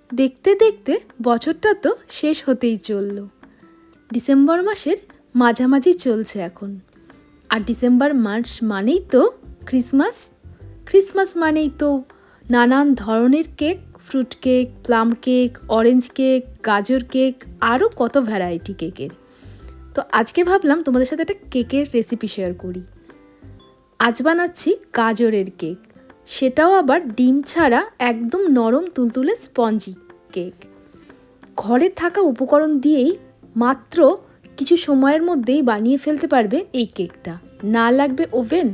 দেখতে দেখতে বছরটা তো শেষ হতেই চলল। ডিসেম্বর মাসের মাঝামাঝি চলছে এখন। আর ডিসেম্বর মাস মানেই তো ক্রিসমাস। ক্রিসমাস মানেই তো নানান ধরনের cake, fruit cake, plum cake, orange cake, গাজর কেক, আরও কত ভ্যারাইটি কেকের। তো আজকে ভাবলাম তোমাদের সাথে একটা কেকের রেসিপি শেয়ার করি। আজ বানাচ্ছি গাজরের কেক, সেটাও আবার ডিম ছাড়া একদম নরম তুলতুলে স্পঞ্জি কেক। ঘরে থাকা উপকরণ দিয়েই মাত্র কিছু সময়ের মধ্যেই বানিয়ে ফেলতে পারবে এই কেকটা। না লাগবে ওভেন,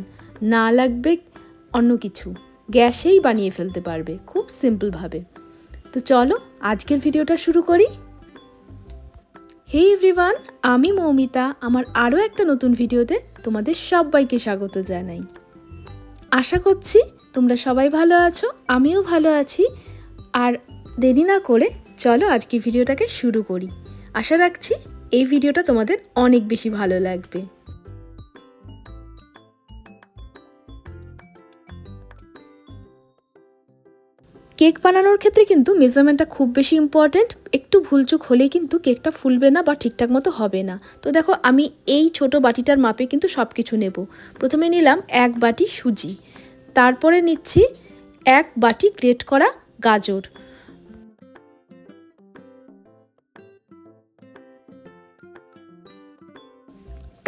না লাগবে অন্য কিছু, গ্যাসেই বানিয়ে ফেলতে পারবে খুব সিম্পলভাবে। তো চলো আজকের ভিডিওটা শুরু করি। হে এভরিওয়ান, আমি মৌমিতা। আমার আরও একটা নতুন ভিডিওতে তোমাদের সবাইকে স্বাগত জানাই। আশা করছি তোমরা সবাই ভালো আছো, আমিও ভালো আছি। আর দেরি না করে চলো আজকে ভিডিওটাকে শুরু করি। আশা রাখছি এই ভিডিওটা তোমাদের অনেক বেশি ভালো লাগবে। কেক বানানোর ক্ষেত্রে কিন্তু মেজারমেন্টটা খুব বেশি ইম্পর্ট্যান্ট। একটু ভুলচুক হলে কিন্তু কেকটা ফুলবে না বা ঠিকঠাক মতো হবে না। তো দেখো আমি এই ছোট বাটিটার মাপে কিন্তু সব কিছু নেব। প্রথমে নিলাম 1 বাটি সুজি, তারপরে নিচ্ছি 1 বাটি গ্রেট করা গাজর,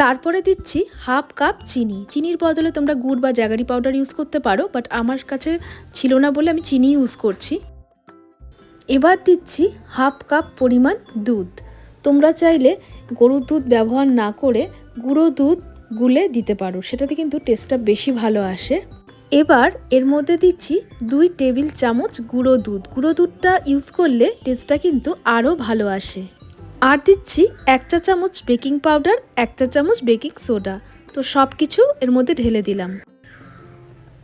তারপরে দিচ্ছি হাফ কাপ চিনি। চিনির বদলে তোমরা গুড় বা জাগারি পাউডার ইউজ করতে পারো, বাট আমার কাছে ছিল না বলে আমি চিনি ইউজ করছি। এবার দিচ্ছি হাফ কাপ পরিমাণ দুধ। তোমরা চাইলে গরুর দুধ ব্যবহার না করে গুঁড়ো দুধ গুলে দিতে পারো, সেটাতে কিন্তু টেস্টটা বেশি ভালো আসে। এবার এর মধ্যে দিচ্ছি 2 টেবিল চামচ গুঁড়ো দুধ। গুঁড়ো দুধটা ইউজ করলে টেস্টটা কিন্তু আরও ভালো আসে। আর দিচ্ছি 1 চা চামচ বেকিং পাউডার, 1 চা চামচ বেকিং সোডা। তো সব কিছু এর মধ্যে ঢেলে দিলাম।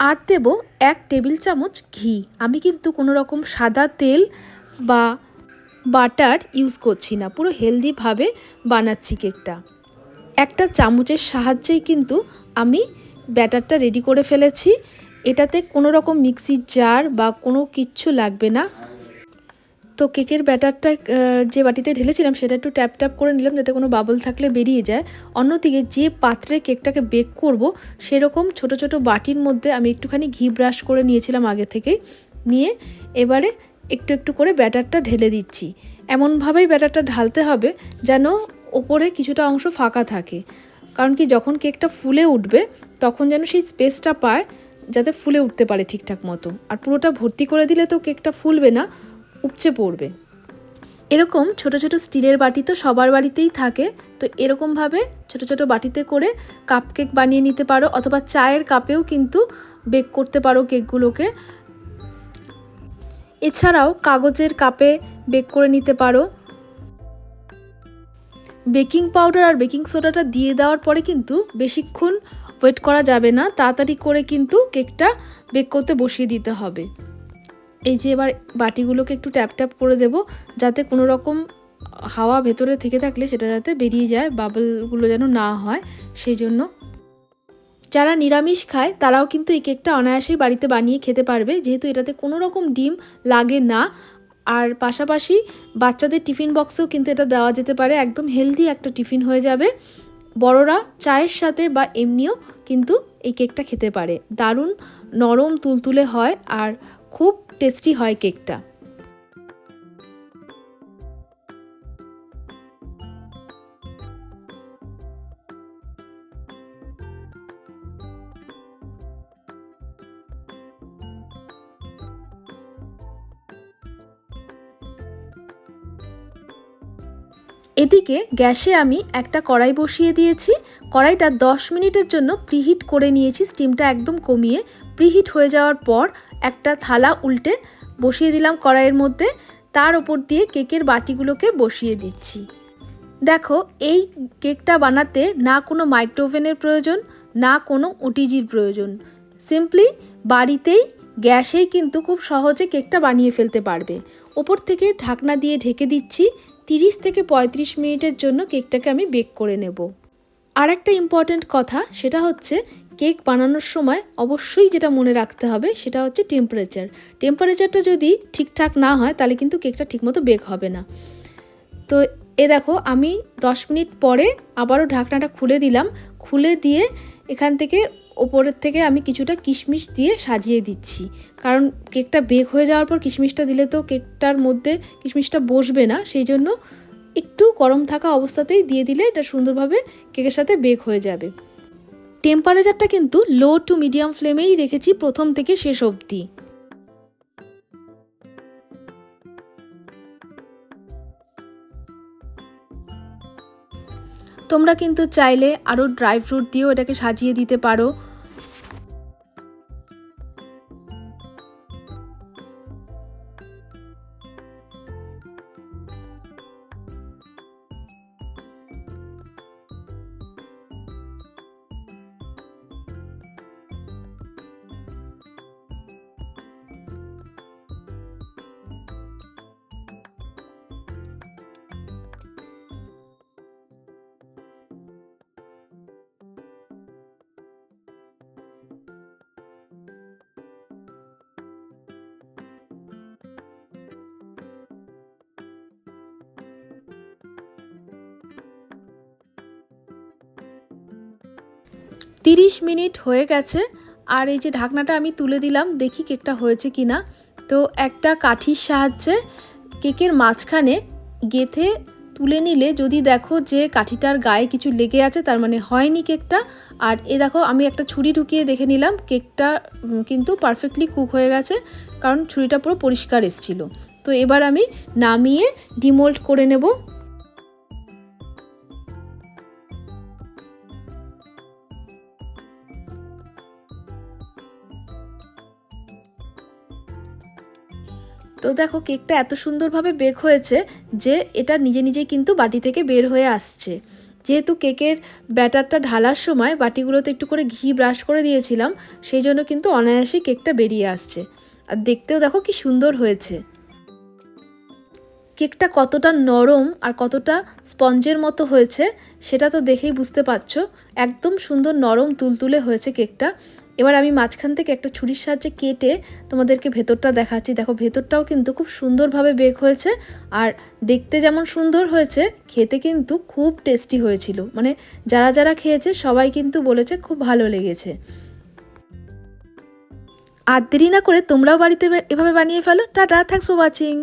আর দেব 1 টেবিল চামচ ঘি। আমি কিন্তু কোনো রকম সাদা তেল বা বাটার ইউজ করছি না, পুরো হেলদিভাবে বানাচ্ছি কেকটা। একটা চামচের সাহায্যেই কিন্তু আমি ব্যাটারটা রেডি করে ফেলেছি। এটাতে কোনো রকম মিক্সির জার বা কোনো কিচ্ছু লাগবে না। তো কেকের ব্যাটারটা যে বাটিতে ঢেলেছিলাম সেটা একটু ট্যাপ ট্যাপ করে নিলাম যাতে কোনো বাবল থাকলে বেরিয়ে যায়। অন্যদিকে যে পাত্রে কেকটাকে বেক করব সেরকম ছোট ছোট বাটির মধ্যে আমি একটুখানি ঘি ব্রাশ করে নিয়েছিলাম আগে থেকেই। নিয়ে এবারে একটু একটু করে ব্যাটারটা ঢেলে দিচ্ছি। এমনভাবেই ব্যাটারটা ঢালতে হবে যেন ওপরে কিছুটা অংশ ফাঁকা থাকে, কারণ কি যখন কেকটা ফুলে উঠবে তখন যেন সেই স্পেসটা পায় যাতে ফুলে উঠতে পারে ঠিকঠাক মতো। আর পুরোটা ভর্তি করে দিলে তো কেকটা ফুলবে না, উপচে পড়বে। এরকম ছোট ছোট স্টিলের বাটি তো সবার বাড়িতেই থাকে। তো এরকমভাবে ছোট ছোট বাটিতে করে কাপ কেক বানিয়ে নিতে পারো, অথবা চায়ের কাপেও কিন্তু বেক করতে পারো কেকগুলোকে। এছাড়াও কাগজের কাপে বেক করে নিতে পারো। বেকিং পাউডার আর বেকিং সোডাটা দিয়ে দেওয়ার পরে কিন্তু বেশিক্ষণ ওয়েট করা যাবে না, তাড়াতাড়ি করে কিন্তু কেকটা বেক করতে বসিয়ে দিতে হবে। এই যে এবার বাটিগুলোকে একটু ট্যাপ ট্যাপ করে দেব যাতে কোনো রকম হাওয়া ভেতরে থেকে থাকলে সেটা যাতে বেরিয়ে যায়, বাবলগুলো যেন না হয় সেই জন্য। যারা নিরামিষ খায় তারাও কিন্তু এই কেকটা অনায়াসেই বাড়িতে বানিয়ে খেতে পারবে, যেহেতু এটাতে কোনো রকম ডিম লাগে না। আর পাশাপাশি বাচ্চাদের টিফিন বক্সেও কিন্তু এটা দেওয়া যেতে পারে, একদম হেলদি একটা টিফিন হয়ে যাবে। বড়রা চায়ের সাথে বা এমনিও কিন্তু এই কেকটা খেতে পারে। দারুণ নরম তুলতুলে হয় আর খুব টেস্টি হয় কেকটা। এদিকে গ্যাসে আমি একটা কড়াই বসিয়ে দিয়েছি। কড়াইটা 10 মিনিটের জন্য প্রিহিট করে নিয়েছি, স্টিমটা একদম কমিয়ে। প্রিহিট হয়ে যাওয়ার পর একটা থালা উল্টে বসিয়ে দিলাম কড়াইয়ের মধ্যে। তার ওপর দিয়ে কেকের বাটিগুলোকে বসিয়ে দিচ্ছি। দেখো এই কেকটা বানাতে না কোনো মাইক্রোওভেনের প্রয়োজন, না কোনো ওটিজির প্রয়োজন। সিম্পলি বাড়িতেই গ্যাসেই কিন্তু খুব সহজে কেকটা বানিয়ে ফেলতে পারবে। ওপর থেকে ঢাকনা দিয়ে ঢেকে দিচ্ছি। 30 থেকে 35 মিনিটের জন্য কেকটাকে আমি বেক করে নেব। আর একটা ইম্পর্ট্যান্ট কথা, সেটা হচ্ছে কেক বানানোর সময় অবশ্যই যেটা মনে রাখতে হবে সেটা হচ্ছে টেম্পারেচারটা যদি ঠিকঠাক না হয় তাহলে কিন্তু কেকটা ঠিকমতো বেক হবে না। তো দেখো আমি 10 মিনিট পরে আবারও ঢাকনাটা খুলে দিলাম, খুলে দিয়ে এখান থেকে ওপরের থেকে আমি কিছুটা কিশমিশ দিয়ে সাজিয়ে দিচ্ছি, কারণ কেকটা বেক হয়ে যাওয়ার পর কিশমিশটা দিলে তো কেকটার মধ্যে কিশমিশটা বসবে না, সেই জন্য একটু গরম থাকা অবস্থাতেই দিয়ে দিলে এটা সুন্দরভাবে কেকের সাথে বেক হয়ে যাবে। টেম্পারেচারটা কিন্তু লো টু মিডিয়াম ফ্লেমেই রেখেছি প্রথম থেকে শেষ অবধি। তোমরা কিন্তু চাইলে আরও ড্রাই ফ্রুট দিয়েও এটাকে সাজিয়ে দিতে পারো। তিরিশ মিনিট হয়ে গেছে, আর এই যে ঢাকনাটা আমি তুলে দিলাম, দেখি কেকটা হয়েছে কি না। তো একটা কাঠির সাহায্যে কেকের মাঝখানে গেঁথে তুলে নিলে যদি দেখো যে কাঠিটার গায়ে কিছু লেগে আছে, তার মানে হয়নি কেকটা। আর দেখো আমি একটা ছুরি ঢুকিয়ে দেখে নিলাম, কেকটা কিন্তু পারফেক্টলি কুক হয়ে গেছে, কারণ ছুরিটা পুরো পরিষ্কার এসেছিল। তো এবার আমি নামিয়ে ডিমোল্ড করে নেব। তো দেখো কেকটা এত সুন্দরভাবে বেক হয়েছে যে এটা নিজে নিজেই কিন্তু বাটি থেকে বের হয়ে আসছে। যেহেতু কেকের ব্যাটারটা ঢালার সময় বাটিগুলোতে একটু করে ঘি ব্রাশ করে দিয়েছিলাম, সেই জন্য কিন্তু অনায়াসেই কেকটা বেরিয়ে আসছে। আর দেখতেও দেখো কি সুন্দর হয়েছে। কেকটা কতটা নরম আর কতটা স্পঞ্জের মতো হয়েছে সেটা তো দেখেই বুঝতে পারছো। একদম সুন্দর নরম তুলতুলে হয়েছে কেকটা। এবার আমি মাঝখান থেকে একটা ছুরির সাহায্যে কেটে তোমাদেরকে ভেতরটা দেখাচ্ছি। দেখো ভেতরটাও কিন্তু খুব সুন্দরভাবে বেক হয়েছে, আর দেখতে যেমন সুন্দর হয়েছে খেতে কিন্তু খুব টেস্টি হয়েছিল। মানে যারা যারা খেয়েছে সবাই কিন্তু বলেছে খুব ভালো লেগেছে। আর দেরি না করে তোমরাও বাড়িতে এভাবে বানিয়ে ফেলো। Tata, thanks for watching.